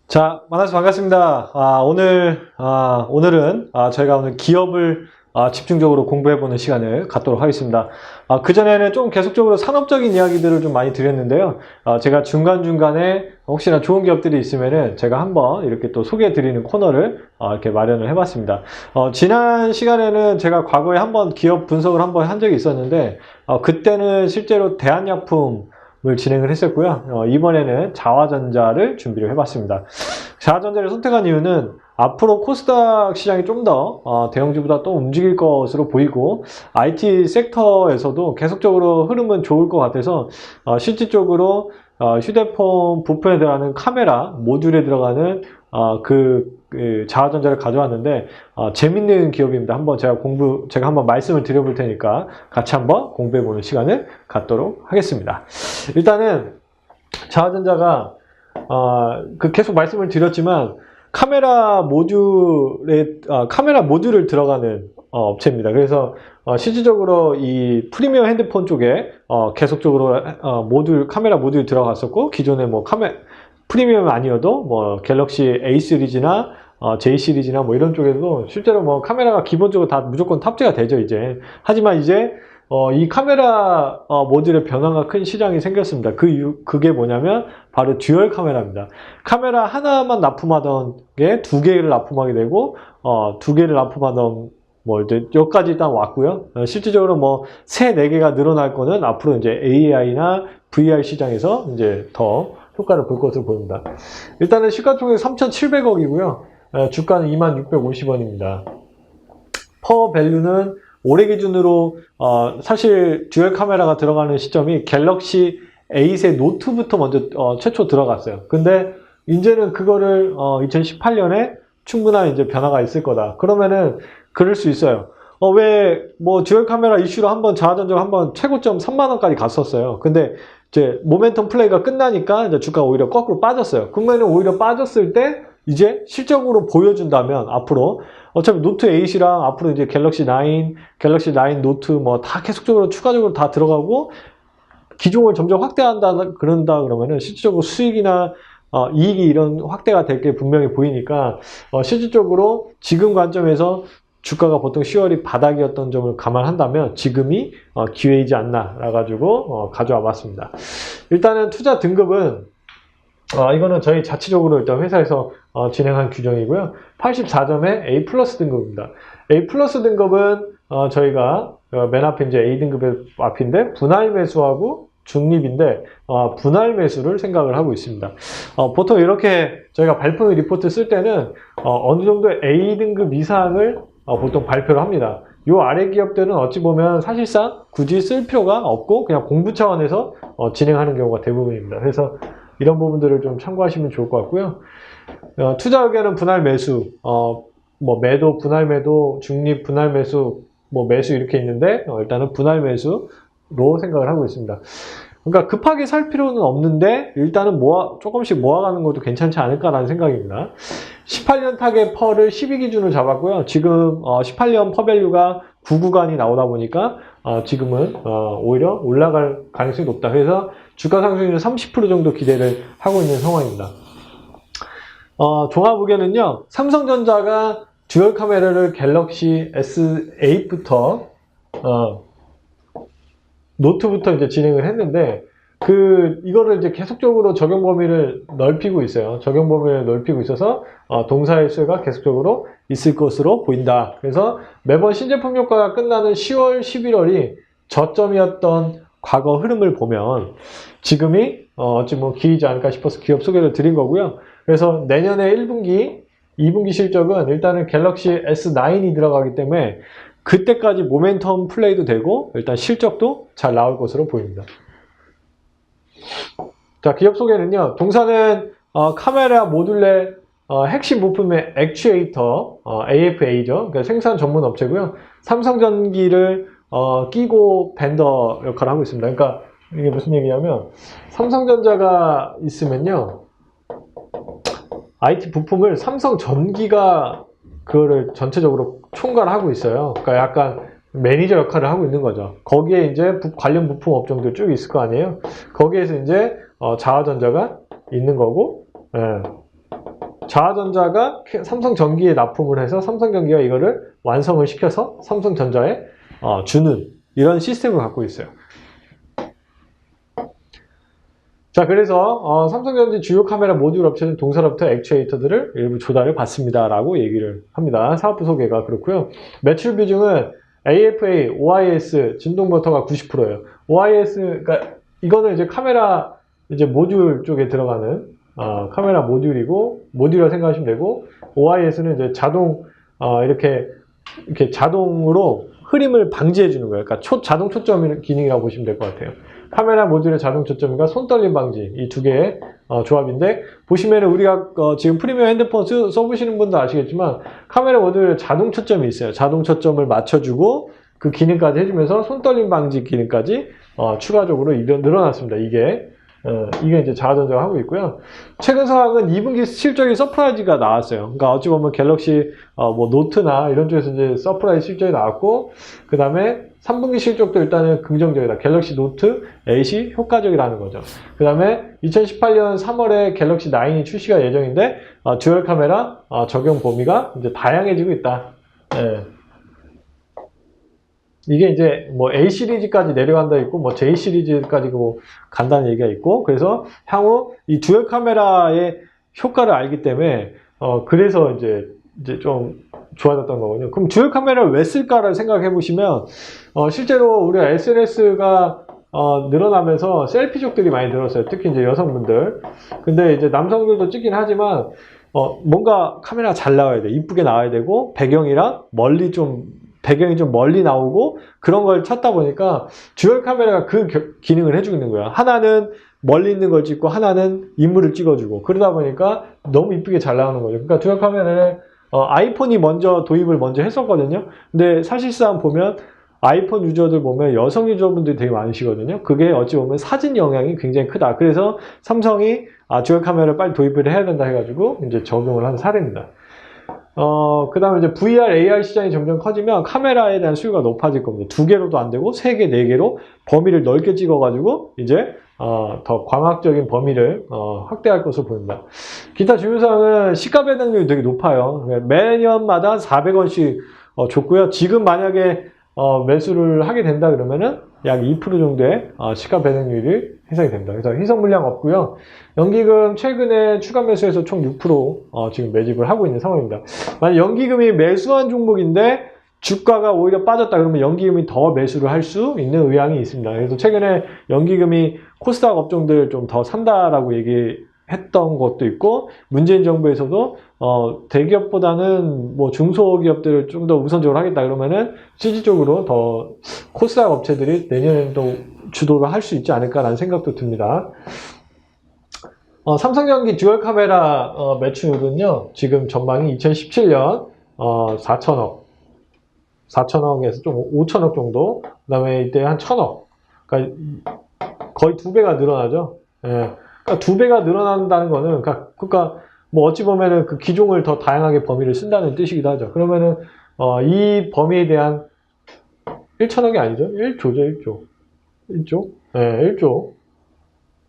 자, 만나서 반갑습니다. 오늘은 저희가 오늘 기업을 집중적으로 공부해보는 시간을 갖도록 하겠습니다. 그전에는 좀 계속적으로 산업적인 이야기들을 좀 많이 드렸는데요. 제가 중간중간에 혹시나 좋은 기업들이 있으면은 제가 한번 이렇게 또 소개해드리는 코너를 이렇게 마련을 해봤습니다. 지난 시간에는 제가 과거에 한번 기업 분석을 한번 한 적이 있었는데, 그때는 실제로 대한약품 을 진행을 했었고요. 이번에는 자화전자를 준비를 해봤습니다. 자화전자를 선택한 이유는 앞으로 코스닥 시장이 좀 더 대형주보다 또 움직일 것으로 보이고 IT 섹터에서도 계속적으로 흐름은 좋을 것 같아서 실질적으로 휴대폰 부품에 들어가는 카메라 모듈에 들어가는 그 자화전자를 가져왔는데 재밌는 기업입니다. 한번 제가 한번 말씀을 드려볼 테니까 같이 한번 공부해보는 시간을 갖도록 하겠습니다. 일단은 자화전자가 계속 말씀을 드렸지만 카메라 모듈을 들어가는 업체입니다. 그래서 실질적으로 이 프리미엄 핸드폰 쪽에 계속적으로 카메라 모듈이 들어갔었고, 기존에 뭐 프리미엄 아니어도 뭐 갤럭시 A 시리즈나 J 시리즈나 뭐 이런 쪽에도 실제로 뭐 카메라가 기본적으로 다 무조건 탑재가 되죠, 이제. 하지만 이제 이 카메라 모듈의 변화가 큰 시장이 생겼습니다. 그게 뭐냐면 바로 듀얼 카메라입니다. 카메라 하나만 납품하던 게 두 개를 납품하게 되고, 두 개를 납품하던 뭐 이제 여기까지 일단 왔고요. 실질적으로 뭐 세 네 개가 늘어날 거는 앞으로 이제 AI나 VR 시장에서 이제 더 효과를 볼 것으로 보입니다. 일단은 시가총액 3,700억이고요. 주가는 2650원입니다. 퍼 밸류는 올해 기준으로 사실 듀얼 카메라가 들어가는 시점이 갤럭시 A8의 노트부터 먼저 최초 들어갔어요. 근데 이제는 그거를 2018년에 충분한 이제 변화가 있을 거다. 그러면은 그럴 수 있어요. 왜 뭐 듀얼 카메라 이슈로 한번 자화전자가 한번 최고점 3만 원까지 갔었어요. 근데 이제 모멘텀 플레이가 끝나니까 이제 주가가 오히려 거꾸로 빠졌어요. 그러면 오히려 빠졌을 때 이제 실적으로 보여준다면 앞으로 어차피 노트 8이랑 앞으로 이제 갤럭시 9, 갤럭시 9 노트 뭐 다 계속적으로 추가적으로 다 들어가고 기종을 점점 그런다 그러면은 실질적으로 수익이나 이익이 이런 확대가 될 게 분명히 보이니까 실질적으로 지금 관점에서 주가가 보통 10월이 바닥이었던 점을 감안한다면 지금이 기회이지 않나 라가지고 가져와 봤습니다. 일단은 투자 등급은 이거는 저희 자체적으로 일단 회사에서 진행한 규정이고요. 84점의 A 플러스 등급입니다. A 플러스 등급은 저희가 맨 앞에 이제 A 등급의 앞인데 분할 매수하고 중립인데 분할 매수를 생각을 하고 있습니다. 보통 이렇게 저희가 발표 리포트 쓸 때는 어느 정도 A 등급 이상을 보통 발표를 합니다. 이 아래 기업들은 어찌 보면 사실상 굳이 쓸 필요가 없고 그냥 공부 차원에서 진행하는 경우가 대부분입니다. 그래서 이런 부분들을 좀 참고하시면 좋을 것 같고요. 투자 의견은 분할 매수, 뭐 매도, 분할 매도, 중립, 분할 매수, 뭐 매수 이렇게 있는데 일단은 분할 매수로 생각을 하고 있습니다. 그러니까 급하게 살 필요는 없는데 일단은 조금씩 모아가는 것도 괜찮지 않을까라는 생각입니다. 18년 타겟 퍼를 12 기준으로 잡았고요. 지금 18년 퍼 밸류가 9 구간이 나오다 보니까 지금은 오히려 올라갈 가능성이 높다. 그래서 주가 상승률은 30% 정도 기대를 하고 있는 상황입니다. 종합 의견은요. 삼성전자가 듀얼 카메라를 갤럭시 S8부터 노트부터 이제 진행을 했는데 이거를 이제 계속적으로 적용 범위를 넓히고 있어요. 적용 범위를 넓히고 있어서 동사의 수요가 계속적으로 있을 것으로 보인다. 그래서 매번 신제품 효과가 끝나는 10월, 11월이 저점이었던 과거 흐름을 보면 지금이 어찌 뭐 기이지 않을까 싶어서 기업 소개를 드린 거고요. 그래서 내년에 1분기, 2분기 실적은 일단은 갤럭시 S9이 들어가기 때문에 그때까지 모멘텀 플레이도 되고 일단 실적도 잘 나올 것으로 보입니다. 자, 기업 소개는요. 동사는 카메라 모듈의 핵심 부품의 액추에이터 AFA죠. 그러니까 생산 전문 업체고요. 삼성전기를 끼고 벤더 역할을 하고 있습니다. 그러니까 이게 무슨 얘기냐면 삼성전자가 있으면요. IT 부품을 삼성전기가 그거를 전체적으로 총괄하고 있어요. 그러니까 약간 매니저 역할을 하고 있는 거죠. 거기에 이제 관련 부품 업종들 쭉 있을 거 아니에요. 거기에서 이제 자화전자가 있는 거고, 예. 자화전자가 삼성전기에 납품을 해서 삼성전기가 이거를 완성을 시켜서 삼성전자에 주는 이런 시스템을 갖고 있어요. 자, 그래서 삼성전자 주요 카메라 모듈 업체는 동사로부터 액추에이터들을 일부 조달을 받습니다라고 얘기를 합니다. 사업부 소개가 그렇고요. 매출 비중은 AFA, OIS, 진동 모터가 90%예요. OIS, 그러니까 이거는 이제 카메라 이제 모듈 쪽에 들어가는 카메라 모듈이고 모듈이라고 생각하시면 되고, OIS는 이제 이렇게 자동으로 흐림을 방지해 주는 거예요. 그러니까 자동 초점 기능이라고 보시면 될 것 같아요. 카메라 모듈의 자동 초점과 손떨림 방지, 이 두 개의 조합인데, 보시면은 우리가 지금 프리미엄 핸드폰 써보시는 분도 아시겠지만 카메라 모듈에 자동 초점이 있어요. 자동 초점을 맞춰주고 그 기능까지 해주면서 손떨림 방지 기능까지 추가적으로 늘어났습니다. 이게 이제 자화전자가 하고 있고요. 최근 상황은 2분기 실적이 서프라이즈가 나왔어요. 그러니까 어찌 보면 갤럭시 뭐 노트나 이런 쪽에서 이제 서프라이즈 실적이 나왔고, 그 다음에 3분기 실적도 일단은 긍정적이다. 갤럭시 노트 8이 효과적이라는 거죠. 그 다음에 2018년 3월에 갤럭시 9이 출시가 예정인데 듀얼 카메라 적용 범위가 이제 다양해지고 있다. 예. 이게 이제 뭐 A 시리즈까지 내려간다 있고 뭐 J 시리즈까지 간다는 얘기가 있고, 그래서 향후 이 듀얼 카메라의 효과를 알기 때문에 그래서 이제 좀 좋아졌던 거거든요. 그럼 듀얼 카메라를 왜 쓸까를 생각해 보시면 실제로 우리가 SNS가 늘어나면서 셀피족들이 많이 늘었어요. 특히 이제 여성분들. 근데 이제 남성들도 찍긴 하지만 뭔가 카메라 잘 나와야 돼. 이쁘게 나와야 되고 배경이 좀 멀리 나오고 그런 걸 찾다 보니까 듀얼 카메라가 그 기능을 해주고 있는 거야. 하나는 멀리 있는 걸 찍고 하나는 인물을 찍어주고, 그러다 보니까 너무 이쁘게 잘 나오는 거죠. 그러니까 듀얼 카메라를 아이폰이 도입을 먼저 했었거든요. 근데 사실상 보면 아이폰 유저들 보면 여성 유저분들이 되게 많으시거든요. 그게 어찌 보면 사진 영향이 굉장히 크다. 그래서 삼성이 듀얼 카메라를 빨리 도입을 해야 된다 해가지고 이제 적용을 한 사례입니다. 그 다음에 이제 VR, AR 시장이 점점 커지면 카메라에 대한 수요가 높아질 겁니다. 2개로도 안 되고 3개, 4개로 범위를 넓게 찍어가지고 이제 더 광학적인 범위를 확대할 것으로 보입니다. 기타 주요사항은 시가 배당률이 되게 높아요. 매년마다 400원씩 줬고요. 지금 만약에 매수를 하게 된다 그러면은 약 2% 정도의 시가 배당률이 해상이 됩니다. 그래서 희석 물량 없고요. 연기금 최근에 추가 매수해서 총 6% 지금 매집을 하고 있는 상황입니다. 만약 연기금이 매수한 종목인데 주가가 오히려 빠졌다 그러면 연기금이 더 매수를 할 수 있는 의향이 있습니다. 그래서 최근에 연기금이 코스닥 업종들 좀 더 산다라고 얘기했던 것도 있고, 문재인 정부에서도 대기업보다는 뭐 중소기업들을 좀 더 우선적으로 하겠다 그러면은 실질적으로 더 코스닥 업체들이 내년에도 주도를 할 수 있지 않을까라는 생각도 듭니다. 삼성전기 듀얼 카메라 매출은요, 지금 전망이 2017년 4천억에서 좀 5천억 정도, 그 다음에 이때 한 1,000억, 그러니까 거의 2배가 늘어나죠. 예. 그러니까 2배가 늘어난다는 거는, 그러니까 뭐 어찌 보면은 그 기종을 더 다양하게 범위를 쓴다는 뜻이기도 하죠. 그러면은 이 범위에 대한 1,000억이 아니죠. 1조죠, 1조. 예, 1조.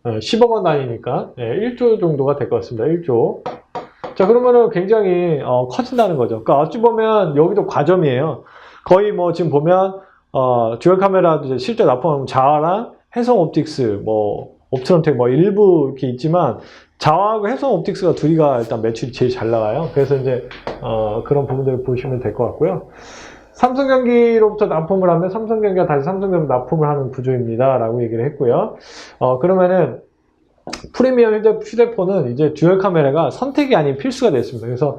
10억 원 단위니까 1조 정도가 될 것 같습니다. 1조. 자, 그러면은 굉장히 커진다는 거죠. 그러니까 어찌 보면 여기도 과점이에요. 거의 뭐 지금 보면 듀얼 카메라도 실제 납품하면 자화랑 해성 옵틱스, 뭐 옵트론텍 뭐 일부 이렇게 있지만 자화하고 해성 옵틱스가 둘이가 일단 매출이 제일 잘 나와요. 그래서 이제 그런 부분들을 보시면 될 것 같고요. 삼성전기로부터 납품을 하면 삼성전기가 다시 삼성전기 납품을 하는 구조입니다 라고 얘기를 했고요. 그러면은 프리미엄 휴대폰은 이제 듀얼 카메라가 선택이 아닌 필수가 됐습니다. 그래서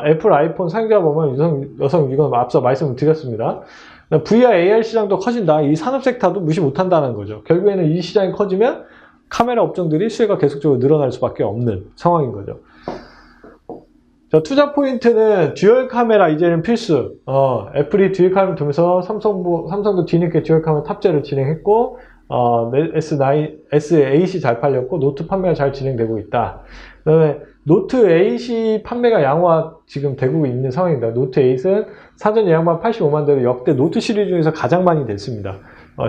애플 아이폰 사용자 보면 여성 이건 앞서 말씀을 드렸습니다. VR, AR 시장도 커진다. 이 산업 섹터도 무시 못한다는 거죠. 결국에는 이 시장이 커지면 카메라 업종들이 수요가 계속적으로 늘어날 수밖에 없는 상황인 거죠. 자, 투자 포인트는 듀얼 카메라 이제는 필수. 애플이 듀얼 카메라 통해서 삼성도 뒤늦게 듀얼 카메라 탑재를 진행했고, S8이 잘 팔렸고, 노트 판매가 잘 진행되고 있다. 그 다음에 노트 8이 판매가 양호화 지금 되고 있는 상황입니다. 노트 8은 사전 예약만 85만 대로 역대 노트 시리즈 중에서 가장 많이 됐습니다.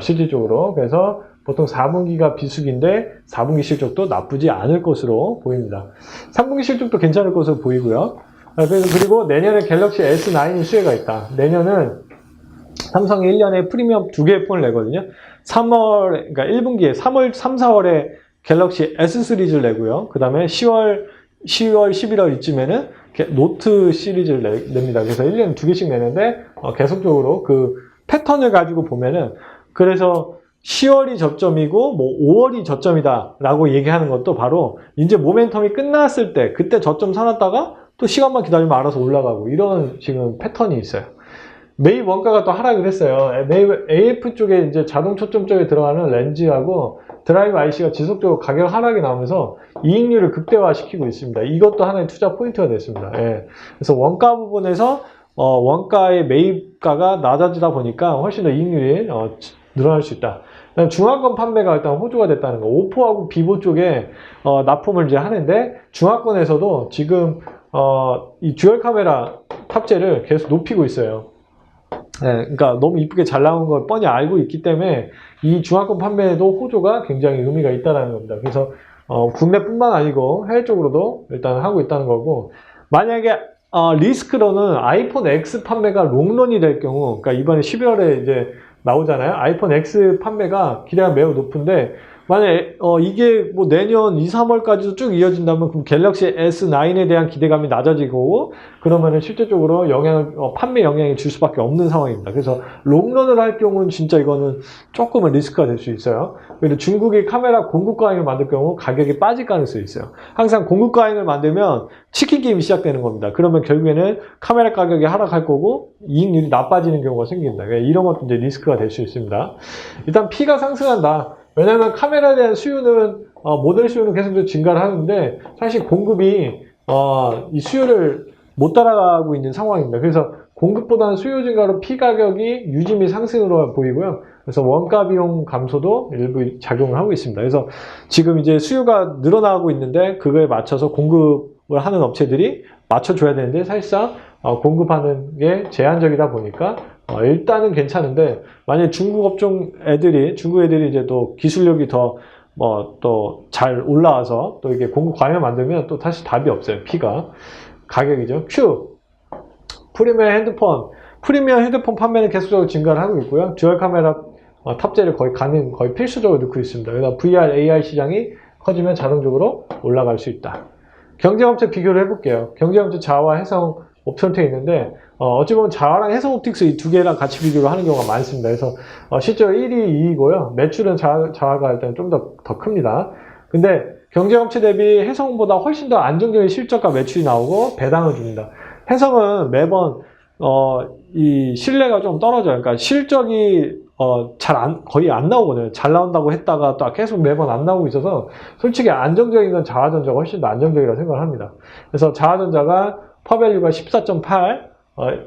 실질적으로. 그래서 보통 4분기가 비수기인데 4분기 실적도 나쁘지 않을 것으로 보입니다. 3분기 실적도 괜찮을 것으로 보이고요. 그리고 내년에 갤럭시 S9이 수혜가 있다. 내년은 삼성이 1년에 프리미엄 2개의 폰을 내거든요. 3월, 그러니까 1분기에 3, 4월에 갤럭시 S 시리즈를 내고요. 그 다음에 10월, 11월 이쯤에는 노트 시리즈를 냅니다. 그래서 1년에 2개씩 내는데, 계속적으로 그 패턴을 가지고 보면은, 그래서 10월이 저점이고, 뭐 5월이 저점이다 라고 얘기하는 것도 바로 이제 모멘텀이 끝났을 때, 그때 저점 사놨다가 또 시간만 기다리면 알아서 올라가고, 이런 지금 패턴이 있어요. 매입 원가가 또 하락을 했어요. 매입 AF 쪽에 이제 자동 초점 쪽에 들어가는 렌즈하고 드라이브 IC가 지속적으로 가격 하락이 나오면서 이익률을 극대화시키고 있습니다. 이것도 하나의 투자 포인트가 됐습니다. 예. 그래서 원가 부분에서 원가의 매입가가 낮아지다 보니까 훨씬 더 이익률이 늘어날 수 있다. 중화권 판매가 일단 호조가 됐다는 거. 오포하고 비보 쪽에 납품을 이제 하는데 중화권에서도 지금 이 듀얼 카메라 탑재를 계속 높이고 있어요. 네, 그러니까 너무 이쁘게 잘 나온 걸 뻔히 알고 있기 때문에 이 중화권 판매에도 호조가 굉장히 의미가 있다는 겁니다. 그래서 국내뿐만 아니고 해외 쪽으로도 일단 하고 있다는 거고, 만약에 리스크로는 아이폰 X 판매가 롱런이 될 경우, 그러니까 이번에 12월에 이제 나오잖아요. 아이폰 X 판매가 기대가 매우 높은데 만약에 이게 뭐 내년 2, 3월까지도 쭉 이어진다면 그럼 갤럭시 S9에 대한 기대감이 낮아지고, 그러면은 실제적으로 판매 영향이 줄 수밖에 없는 상황입니다. 그래서 롱런을 할 경우는 진짜 이거는 조금은 리스크가 될 수 있어요. 그리고 중국이 카메라 공급 과잉을 만들 경우 가격이 빠질 가능성이 있어요. 항상 공급 과잉을 만들면 치킨 게임이 시작되는 겁니다. 그러면 결국에는 카메라 가격이 하락할 거고 이익률이 나빠지는 경우가 생깁니다. 이런 것도 이제 리스크가 될 수 있습니다. 일단 P가 상승한다. 왜냐하면 카메라에 대한 수요는 모델 수요는 계속 증가를 하는데 사실 공급이 이 수요를 못 따라가고 있는 상황입니다. 그래서 공급보다는 수요 증가로 P 가격이 유지 및 상승으로 보이고요. 그래서 원가 비용 감소도 일부 작용을 하고 있습니다. 그래서 지금 이제 수요가 늘어나고 있는데 그거에 맞춰서 공급을 하는 업체들이 맞춰줘야 되는데 사실상 공급하는 게 제한적이다 보니까 일단은 괜찮은데, 만약에 중국 애들이 이제 또 기술력이 더 또 잘 올라와서 또 이게 공급 과잉을 만들면 또 다시 답이 없어요. P가 가격이죠. Q 프리미엄 핸드폰 판매는 계속적으로 증가를 하고 있고요. 듀얼 카메라 탑재를 거의 필수적으로 넣고 있습니다. 그래서 VR, AR 시장이 커지면 자동적으로 올라갈 수 있다. 경쟁업체 비교를 해볼게요. 경쟁업체 자와 해성 옵션텍이 있는데 어찌 보면 자와랑 해성 옵틱스 이 두 개랑 같이 비교를 하는 경우가 많습니다. 그래서 실제로 1위, 2위고요. 매출은 자와가 일단 좀 더 큽니다. 근데 경쟁업체 대비 해성보다 훨씬 더 안정적인 실적과 매출이 나오고 배당을 줍니다. 해성은 매번 이 신뢰가 좀 떨어져요. 그러니까 실적이 거의 안 나오거든요. 잘 나온다고 했다가 또 계속 매번 안 나오고 있어서 솔직히 안정적인 건 자화전자가 훨씬 더 안정적이라고 생각을 합니다. 그래서 자화전자가 퍼밸류가 14.8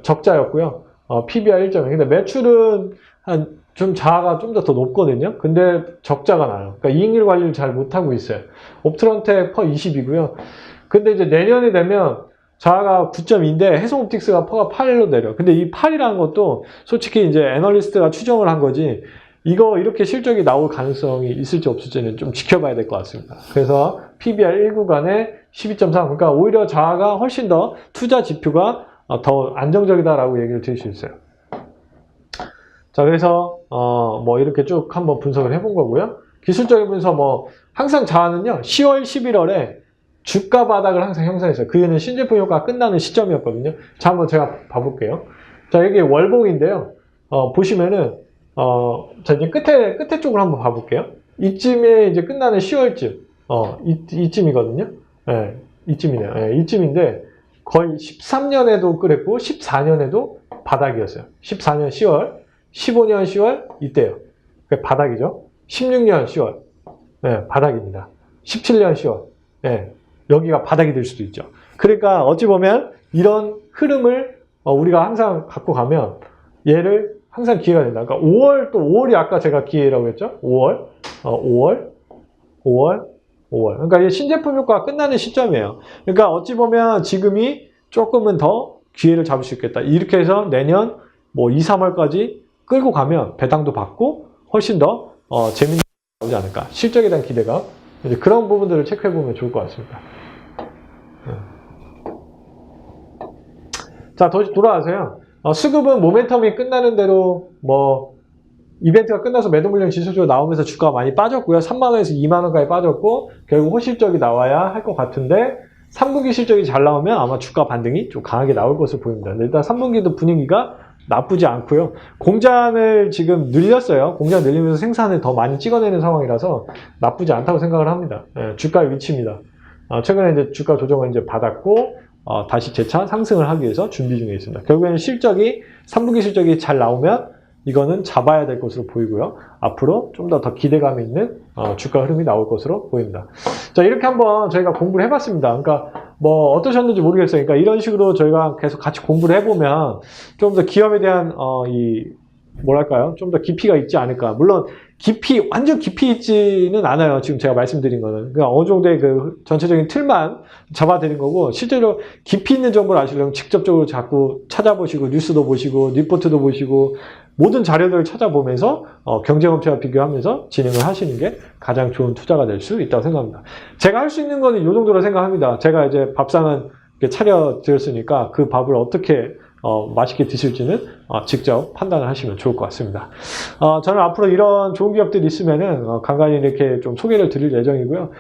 적자였고요. PBR 1.0. 근데 매출은 좀 자화가 좀 더 높거든요. 근데 적자가 나요. 그러니까 이익률 관리를 잘 못하고 있어요. 옵트론텍 퍼 20이고요. 근데 이제 내년이 되면 자화가 9.2인데 해성옵틱스가 퍼가 8로 내려. 근데 이 8이라는 것도 솔직히 이제 애널리스트가 추정을 한 거지, 이거 이렇게 실적이 나올 가능성이 있을지 없을지는 좀 지켜봐야 될 것 같습니다. 그래서 PBR 1구간에 12.3. 그러니까 오히려 자화가 훨씬 더 투자 지표가 더 안정적이다라고 얘기를 드릴 수 있어요. 자, 그래서 뭐 이렇게 쭉 한번 분석을 해본 거고요. 기술적인 분석 항상 자화는요 10월, 11월에 주가 바닥을 항상 형성했어요. 그 이유는 신제품 효과가 끝나는 시점이었거든요. 자, 한번 제가 봐볼게요. 자, 여기 월봉인데요. 보시면은 자, 이제 끝에 쪽으로 한번 봐볼게요. 이쯤에 이제 끝나는 10월쯤 이쯤이거든요. 네, 이쯤이네요. 네, 이쯤인데 거의 13년에도 그랬고 14년에도 바닥이었어요. 14년 10월, 15년 10월 이때요. 그게 바닥이죠. 16년 10월, 네, 바닥입니다. 17년 10월, 네, 여기가 바닥이 될 수도 있죠. 그러니까 어찌 보면 이런 흐름을 우리가 항상 갖고 가면 얘를 항상 기회가 된다. 그러니까 5월이 아까 제가 기회라고 했죠. 5월. 그러니까 이 신제품 효과가 끝나는 시점이에요. 그러니까 어찌 보면 지금이 조금은 더 기회를 잡을 수 있겠다. 이렇게 해서 내년 뭐 2, 3월까지 끌고 가면 배당도 받고 훨씬 더 재밌는 나오지 않을까. 실적에 대한 기대감. 이제 그런 부분들을 체크해 보면 좋을 것 같습니다. 자, 다시 돌아와서요. 수급은 모멘텀이 끝나는 대로 이벤트가 끝나서 매도 물량이 지속적으로 나오면서 주가가 많이 빠졌고요. 3만원에서 2만원까지 빠졌고 결국 호실적이 나와야 할 것 같은데 3분기 실적이 잘 나오면 아마 주가 반등이 좀 강하게 나올 것으로 보입니다. 일단 3분기도 분위기가 나쁘지 않고요. 공장을 지금 늘렸어요. 공장 늘리면서 생산을 더 많이 찍어내는 상황이라서 나쁘지 않다고 생각을 합니다. 주가의 위치입니다. 최근에 이제 주가 조정을 이제 받았고 다시 재차 상승을 하기 위해서 준비 중에 있습니다. 결국에는 3분기 실적이 잘 나오면 이거는 잡아야 될 것으로 보이고요. 앞으로 좀 더 기대감이 있는 주가 흐름이 나올 것으로 보입니다. 자, 이렇게 한번 저희가 공부를 해봤습니다. 그러니까 어떠셨는지 모르겠어요. 그러니까 이런 식으로 저희가 계속 같이 공부를 해보면 좀 더 기업에 대한 뭐랄까요? 좀 더 깊이가 있지 않을까. 물론 완전 깊이 있지는 않아요. 지금 제가 말씀드린 거는. 그냥 어느 정도의 그 전체적인 틀만 잡아드린 거고, 실제로 깊이 있는 정보를 아시려면 직접적으로 자꾸 찾아보시고, 뉴스도 보시고, 리포트도 보시고, 모든 자료들을 찾아보면서 경쟁업체와 비교하면서 진행을 하시는 게 가장 좋은 투자가 될 수 있다고 생각합니다. 제가 할 수 있는 거는 이 정도로 생각합니다. 제가 이제 밥상은 차려드렸으니까 그 밥을 어떻게 맛있게 드실지는 직접 판단을 하시면 좋을 것 같습니다. 저는 앞으로 이런 좋은 기업들이 있으면은 간간히 이렇게 좀 소개를 드릴 예정이고요.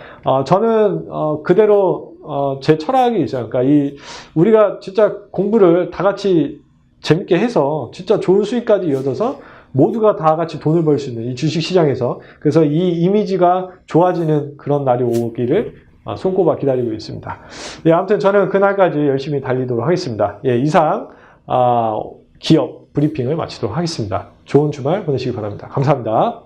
저는 그대로 제 철학이 있어요. 그러니까 우리가 진짜 공부를 다 같이 재밌게 해서 진짜 좋은 수익까지 이어져서 모두가 다 같이 돈을 벌 수 있는 이 주식 시장에서, 그래서 이 이미지가 좋아지는 그런 날이 오기를 손꼽아 기다리고 있습니다. 예, 아무튼 저는 그날까지 열심히 달리도록 하겠습니다. 예, 이상 기업 브리핑을 마치도록 하겠습니다. 좋은 주말 보내시기 바랍니다. 감사합니다.